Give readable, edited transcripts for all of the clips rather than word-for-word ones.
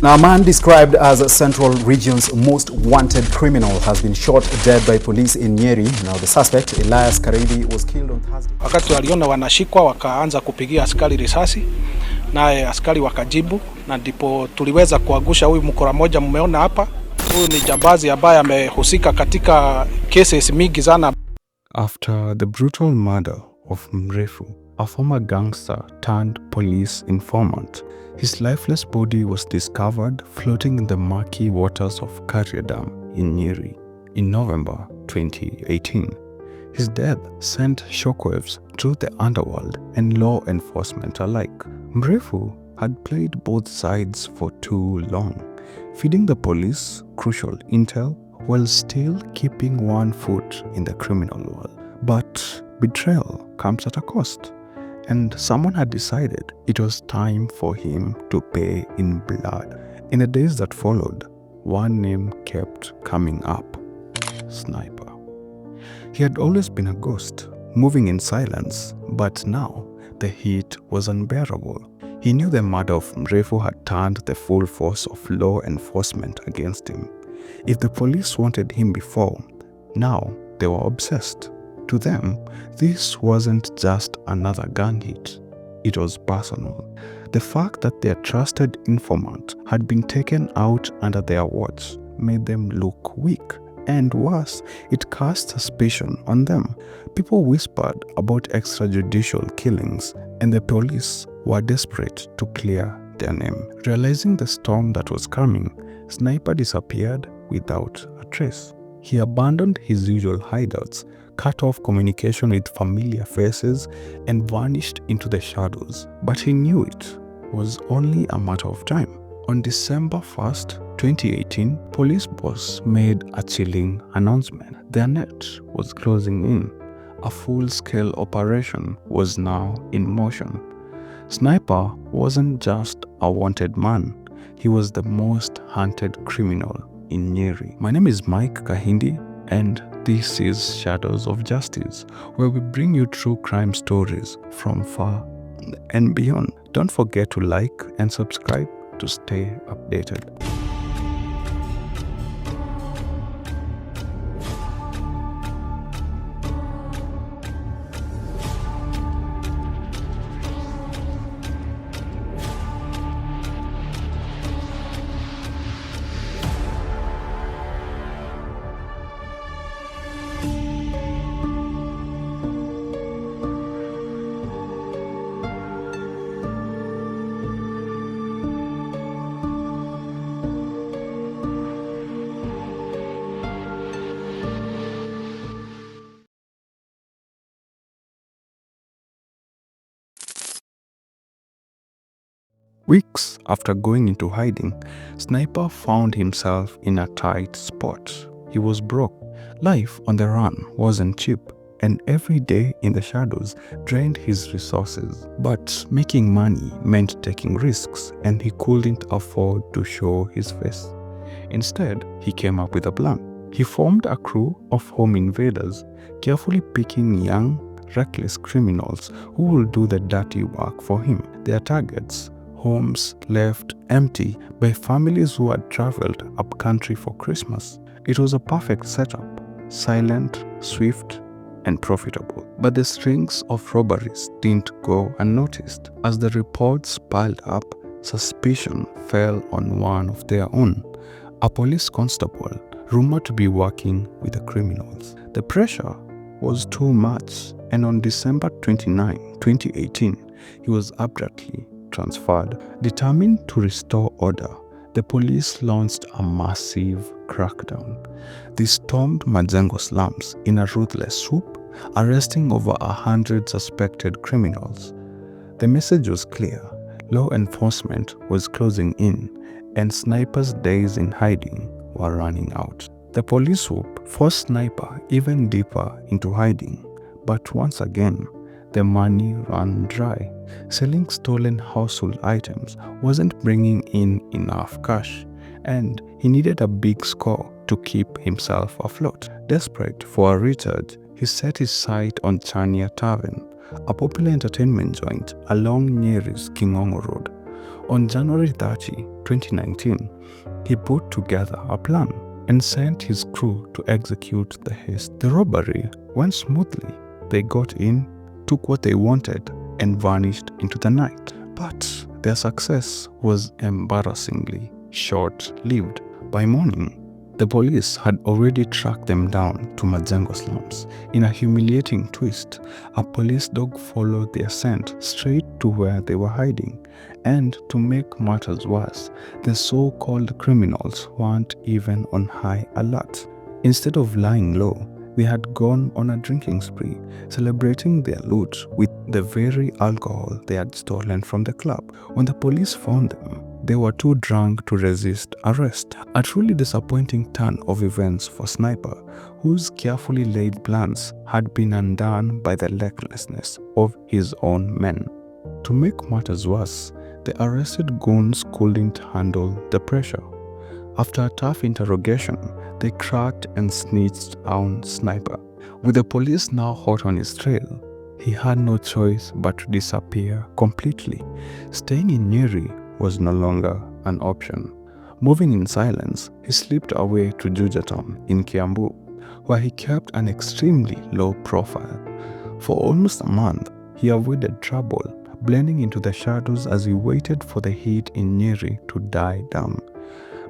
Now, a man described as Central Region's most wanted criminal has been shot dead by police in Nyeri. Now, the suspect, Elias Karia, was killed on Thursday. Wakati waliona wanashikwa wakaanza kupigia askari risasi, naye askari wakajibu, na ndipo tuliweza kuangusha huyu mkora moja mmeona hapa. Huyu ni jambazi ambaye amehusika katika cases mingi sana. After the brutal murder of Mrefu, a former gangster turned police informant, his lifeless body was discovered floating in the murky waters of Karia Dam in Nyeri in November 2018. His death sent shockwaves through the underworld and law enforcement alike. Mrefu had played both sides for too long, feeding the police crucial intel while still keeping one foot in the criminal world. But betrayal comes at a cost, and someone had decided it was time for him to pay in blood. In the days that followed, one name kept coming up: Sniper. He had always been a ghost, moving in silence, but now the heat was unbearable. He knew the murder of Mrefu had turned the full force of law enforcement against him. If the police wanted him before, now they were obsessed. To them, this wasn't just another gun hit. It was personal. The fact that their trusted informant had been taken out under their watch made them look weak. And worse, it cast suspicion on them. People whispered about extrajudicial killings, and the police were desperate to clear their name. Realizing the storm that was coming, Sniper disappeared without a trace. He abandoned his usual hideouts, cut off communication with familiar faces, and vanished into the shadows. But he knew it was only a matter of time. On December 1st, 2018, police boss made a chilling announcement. Their net was closing in. A full-scale operation was now in motion. Sniper wasn't just a wanted man. He was the most hunted criminal in Nyeri. My name is Mike Kahindi, and this is Shadows of Justice, where we bring you true crime stories from far and beyond. Don't forget to like and subscribe to stay updated. Weeks after going into hiding, Sniper found himself in a tight spot. He was broke. Life on the run wasn't cheap, and every day in the shadows drained his resources. But making money meant taking risks, and he couldn't afford to show his face. Instead, he came up with a plan. He formed a crew of home invaders, carefully picking young, reckless criminals who will do the dirty work for him. Their targets: homes left empty by families who had traveled up country for Christmas. It was a perfect setup: silent, swift, and profitable. But the strings of robberies didn't go unnoticed. As the reports piled up, suspicion fell on one of their own, a police constable rumored to be working with the criminals. The pressure was too much, and on December 29, 2018, he was abruptly transferred. Determined to restore order, the police launched a massive crackdown. They stormed Majengo slums in a ruthless swoop, arresting over 100 suspected criminals. The message was clear: law enforcement was closing in, and Sniper's days in hiding were running out. The police swoop forced Sniper even deeper into hiding, but once again, the money ran dry. Selling stolen household items wasn't bringing in enough cash, and he needed a big score to keep himself afloat. Desperate for a recharge, he set his sight on Chania Tavern, a popular entertainment joint along Nyeri's Kingongo Road. On January 30, 2019, he put together a plan and sent his crew to execute the heist. The robbery went smoothly. They got in, took what they wanted, and vanished into the night. But their success was embarrassingly short-lived. By morning, the police had already tracked them down to Majengo slums. In a humiliating twist, a police dog followed their scent straight to where they were hiding. And to make matters worse, the so-called criminals weren't even on high alert. Instead of lying low, they had gone on a drinking spree, celebrating their loot with the very alcohol they had stolen from the club. When the police found them, they were too drunk to resist arrest. A truly disappointing turn of events for Sniper, whose carefully laid plans had been undone by the recklessness of his own men. To make matters worse, the arrested goons couldn't handle the pressure. After a tough interrogation, they cracked and snitched on Sniper. With the police now hot on his trail, he had no choice but to disappear completely. Staying in Nyeri was no longer an option. Moving in silence, he slipped away to Juja town in Kiambu, where he kept an extremely low profile. For almost a month, he avoided trouble, blending into the shadows as he waited for the heat in Nyeri to die down.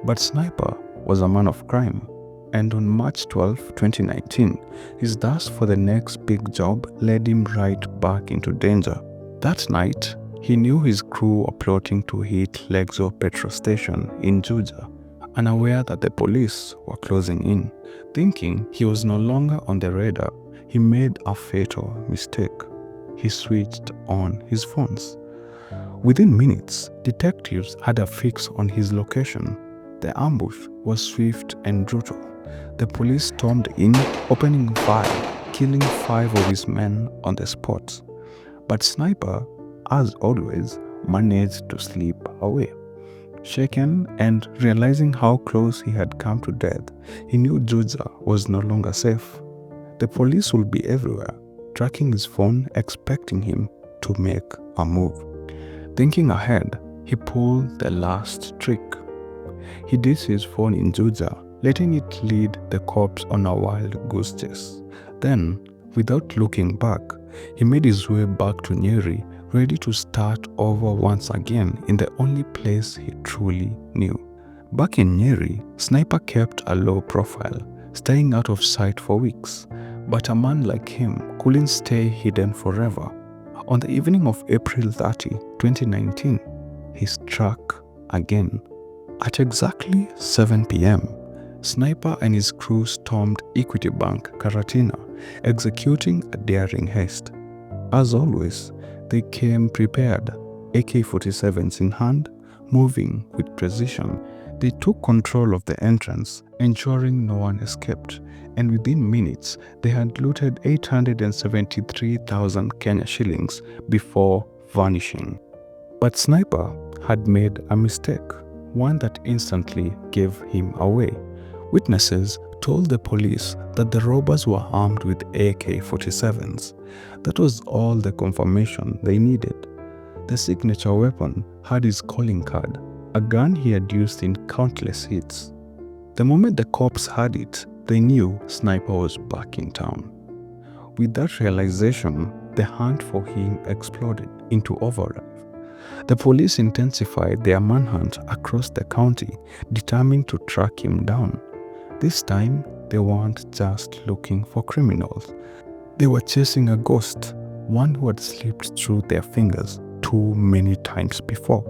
But Sniper was a man of crime, and on March 12, 2019, his thirst for the next big job led him right back into danger. That night, he knew his crew were plotting to hit Lexo petrol station in Juja, unaware that the police were closing in. Thinking he was no longer on the radar, he made a fatal mistake. He switched on his phones. Within minutes, detectives had a fix on his location. The ambush was swift and brutal. The police stormed in, opening fire, killing 5 of his men on the spot. But Sniper, as always, managed to slip away. Shaken and realizing how close he had come to death, he knew Juja was no longer safe. The police would be everywhere, tracking his phone, expecting him to make a move. Thinking ahead, he pulled the last trick. He ditched his phone in Juja, letting it lead the cops on a wild goose chase. Then, without looking back, he made his way back to Nyeri, ready to start over once again in the only place he truly knew. Back in Nyeri, Sniper kept a low profile, staying out of sight for weeks. But a man like him couldn't stay hidden forever. On the evening of April 30, 2019, he struck again. At exactly 7 p.m., Sniper and his crew stormed Equity Bank, Karatina, executing a daring heist. As always, they came prepared, AK-47s in hand, moving with precision. They took control of the entrance, ensuring no one escaped, and within minutes, they had looted 873,000 Kenya shillings before vanishing. But Sniper had made a mistake, one that instantly gave him away. Witnesses told the police that the robbers were armed with AK-47s. That was all the confirmation they needed. The signature weapon had his calling card, a gun he had used in countless hits. The moment the cops had it, they knew Sniper was back in town. With that realization, the hunt for him exploded into overdrive. The police intensified their manhunt across the county, determined to track him down. This time, they weren't just looking for criminals. They were chasing a ghost, one who had slipped through their fingers too many times before.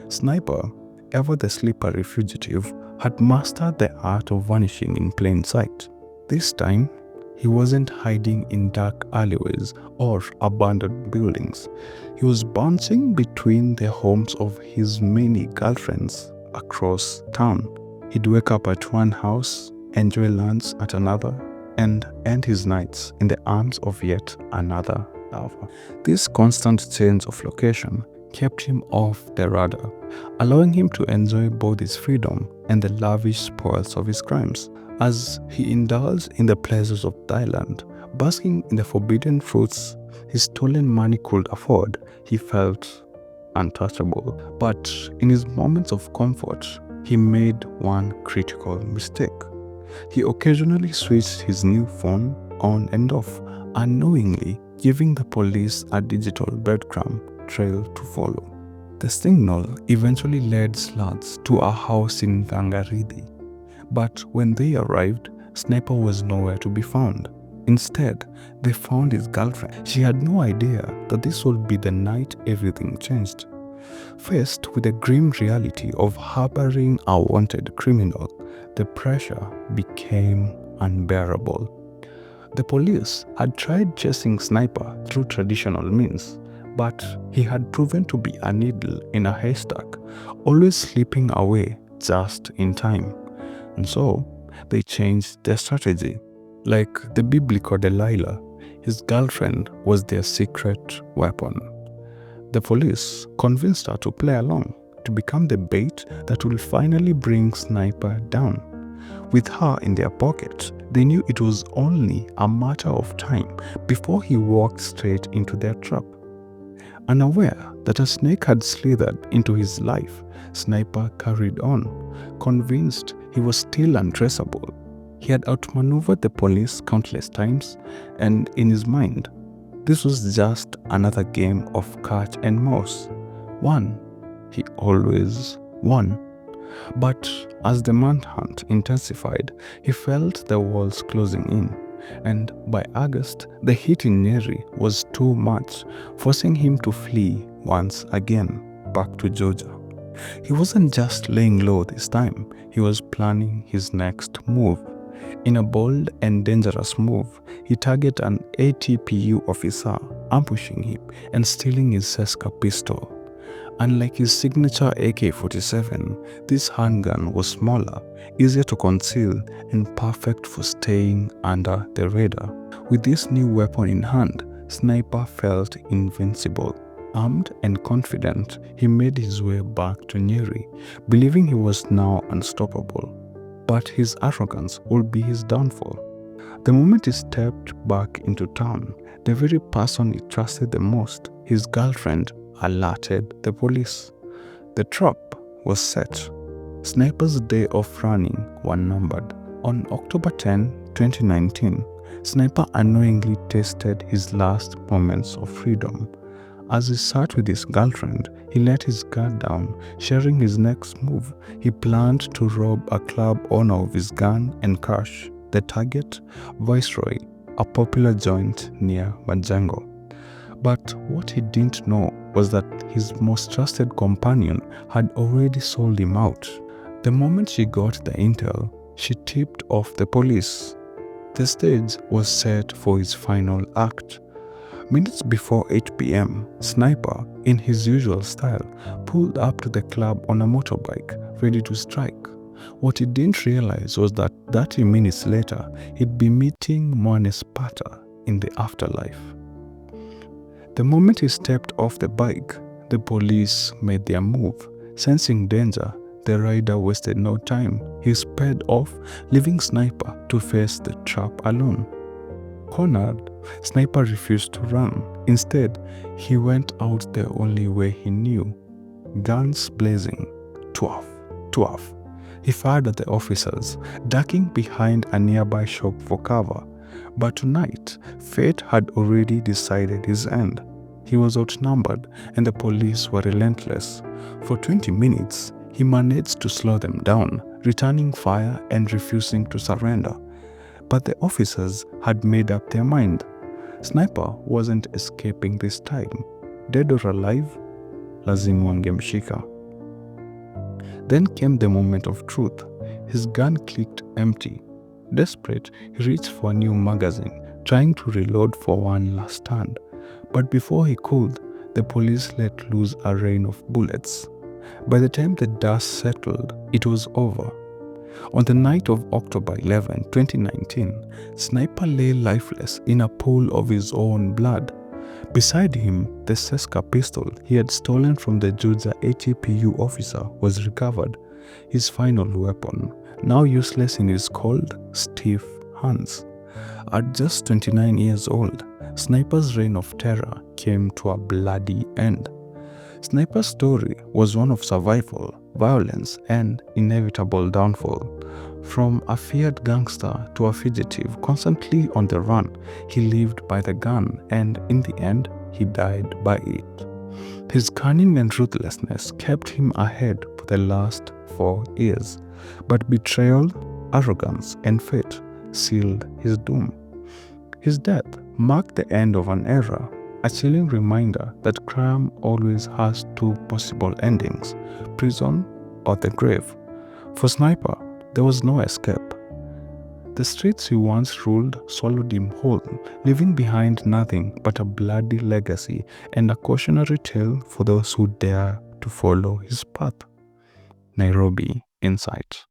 Sniper, ever the slippery fugitive, had mastered the art of vanishing in plain sight. This time, he wasn't hiding in dark alleyways or abandoned buildings. He was bouncing between the homes of his many girlfriends across town. He'd wake up at one house, enjoy lunch at another, and end his nights in the arms of yet another lover. This constant change of location kept him off the radar, allowing him to enjoy both his freedom and the lavish spoils of his crimes. As he indulged in the pleasures of Thailand, basking in the forbidden fruits his stolen money could afford, he felt untouchable. But in his moments of comfort, he made one critical mistake. He occasionally switched his new phone on and off, unknowingly giving the police a digital breadcrumb trail to follow. The signal eventually led sleuths to a house in Nyeri, but when they arrived, Sniper was nowhere to be found. Instead, they found his girlfriend. She had no idea that this would be the night everything changed. Faced with the grim reality of harboring a wanted criminal, the pressure became unbearable. The police had tried chasing Sniper through traditional means, but he had proven to be a needle in a haystack, always slipping away just in time. And so, they changed their strategy. Like the biblical Delilah, his girlfriend was their secret weapon. The police convinced her to play along, to become the bait that will finally bring Sniper down. With her in their pocket, they knew it was only a matter of time before he walked straight into their trap. Unaware that a snake had slithered into his life, Sniper carried on, convinced he was still untraceable. He had outmaneuvered the police countless times, and in his mind, this was just another game of cat and mouse. One he always won. But as the manhunt intensified, he felt the walls closing in, and by August, the heat in Nyeri was too much, forcing him to flee once again back to Georgia. He wasn't just laying low this time, he was planning his next move. In a bold and dangerous move, he targeted an ATPU officer, ambushing him and stealing his Seska pistol. Unlike his signature AK-47, this handgun was smaller, easier to conceal, and perfect for staying under the radar. With this new weapon in hand, Sniper felt invincible. Armed and confident, he made his way back to Nyeri, believing he was now unstoppable. But his arrogance would be his downfall. The moment he stepped back into town, the very person he trusted the most, his girlfriend, alerted the police. The trap was set. Sniper's day of running were numbered. On October 10, 2019, Sniper unknowingly tasted his last moments of freedom. As he sat with his girlfriend, he let his guard down, sharing his next move. He planned to rob a club owner of his gun and cash. The target, Viceroy, a popular joint near Majengo. But what he didn't know was that his most trusted companion had already sold him out. The moment she got the intel, she tipped off the police. The stage was set for his final act. Minutes before 8 p.m., Sniper, in his usual style, pulled up to the club on a motorbike, ready to strike. What he didn't realize was that 30 minutes later, he'd be meeting Moane Spata in the afterlife. The moment he stepped off the bike, the police made their move. Sensing danger, the rider wasted no time. He sped off, leaving Sniper to face the trap alone. Cornered, Sniper refused to run. Instead, he went out the only way he knew. Guns blazing. Twaff, twaff. He fired at the officers, ducking behind a nearby shop for cover. But tonight, fate had already decided his end. He was outnumbered, and the police were relentless. For 20 minutes, he managed to slow them down, returning fire and refusing to surrender. But the officers had made up their mind. Sniper wasn't escaping this time. Dead or alive, lazima wangemshika. Then came the moment of truth. His gun clicked empty. Desperate, he reached for a new magazine, trying to reload for one last stand. But before he could, the police let loose a rain of bullets. By the time the dust settled, it was over. On the night of October 11, 2019, Sniper lay lifeless in a pool of his own blood. Beside him, the Seska pistol he had stolen from the Georgia ATPU officer was recovered, his final weapon, now useless in his cold, stiff hands. At just 29 years old, Sniper's reign of terror came to a bloody end. Sniper's story was one of survival, violence, and inevitable downfall. From a feared gangster to a fugitive constantly on the run, he lived by the gun, and in the end, he died by it. His cunning and ruthlessness kept him ahead for the last 4 years, but betrayal, arrogance, and fate sealed his doom. His death marked the end of an era, a chilling reminder that crime always has 2 possible endings: prison or the grave. For Sniper, there was no escape. The streets he once ruled swallowed him whole, leaving behind nothing but a bloody legacy and a cautionary tale for those who dare to follow his path. Nairobi Insight.